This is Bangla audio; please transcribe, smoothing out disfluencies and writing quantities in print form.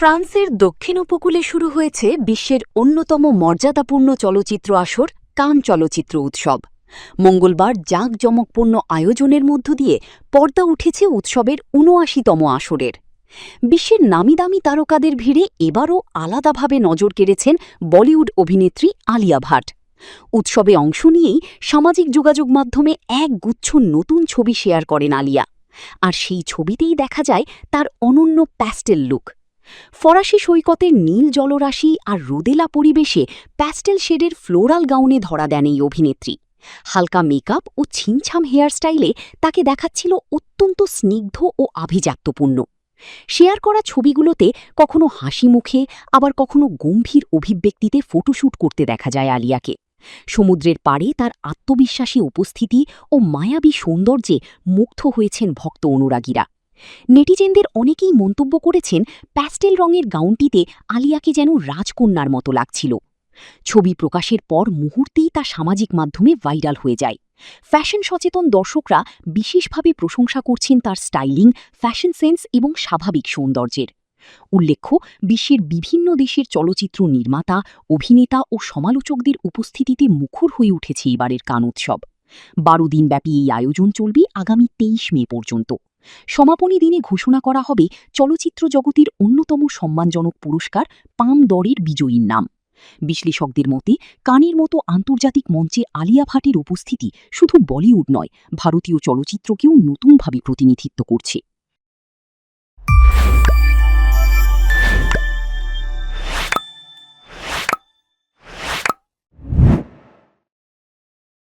ফ্রান্সের দক্ষিণ উপকূলে শুরু হয়েছে বিশ্বের অন্যতম মর্যাদাপূর্ণ চলচ্চিত্র আসর কান চলচ্চিত্র উৎসব। মঙ্গলবার জাঁকজমকপূর্ণ আয়োজনের মধ্য দিয়ে পর্দা উঠেছে উৎসবের ৭৯তম আসরের। বিশ্বের নামিদামি তারকাদের ভিড়ে এবারও আলাদাভাবে নজর কেড়েছেন বলিউড অভিনেত্রী আলিয়া ভাট। উৎসবে অংশ নিয়েই সামাজিক যোগাযোগ মাধ্যমে এক গুচ্ছ নতুন ছবি শেয়ার করেন আলিয়া, আর সেই ছবিতেই দেখা যায় তার অনন্য প্যাস্টেল লুক। ফরাসি সৈকতের নীল জলরাশি আর রোদেলা পরিবেশে প্যাস্টেল শেডের ফ্লোরাল গাউনে ধরা দেন এই অভিনেত্রী। হালকা মেকআপ ও ছিমছাম হেয়ারস্টাইলে তাকে দেখাচ্ছিল অত্যন্ত স্নিগ্ধ ও আভিজাত্যপূর্ণ। শেয়ার করা ছবিগুলোতে কখনো হাসি মুখে, আবার কখনো গম্ভীর অভিব্যক্তিতে ফটোশ্যুট করতে দেখা যায় আলিয়াকে। সমুদ্রের পাড়ে তার আত্মবিশ্বাসী উপস্থিতি ও মায়াবী সৌন্দর্যে মুগ্ধ হয়েছেন ভক্ত অনুরাগীরা। নেটিজেনদের অনেকেই মন্তব্য করেছেন, প্যাস্টেল রঙের গাউনটিতে আলিয়াকে যেন রাজকন্যার মতো লাগছিল। ছবি প্রকাশের পর মুহূর্তেই তা সামাজিক মাধ্যমে ভাইরাল হয়ে যায়। ফ্যাশন সচেতন দর্শকরা বিশেষভাবে প্রশংসা করছেন তার স্টাইলিং, ফ্যাশন সেন্স এবং স্বাভাবিক সৌন্দর্যের। উল্লেখ্য, বিশ্বের বিভিন্ন দেশের চলচ্চিত্র নির্মাতা, অভিনেতা ও সমালোচকদের উপস্থিতিতে মুখর হয়ে উঠেছে এবারের কান উৎসব। ১২ দিনব্যাপী এই আয়োজন চলবে আগামী ২৩ মে পর্যন্ত। সমাপনী দিনে ঘোষণা করা হবে চলচ্চিত্র জগতের অন্যতম সম্মানজনক পুরস্কার পাম দরের বিজয়ীর নাম। বিশ্লেষকদের মতে, কানের মতো আন্তর্জাতিক মঞ্চে আলিয়া ভাটের উপস্থিতি শুধু বলিউড নয়, ভারতীয় চলচ্চিত্রকেও নতুনভাবে প্রতিনিধিত্ব করছে।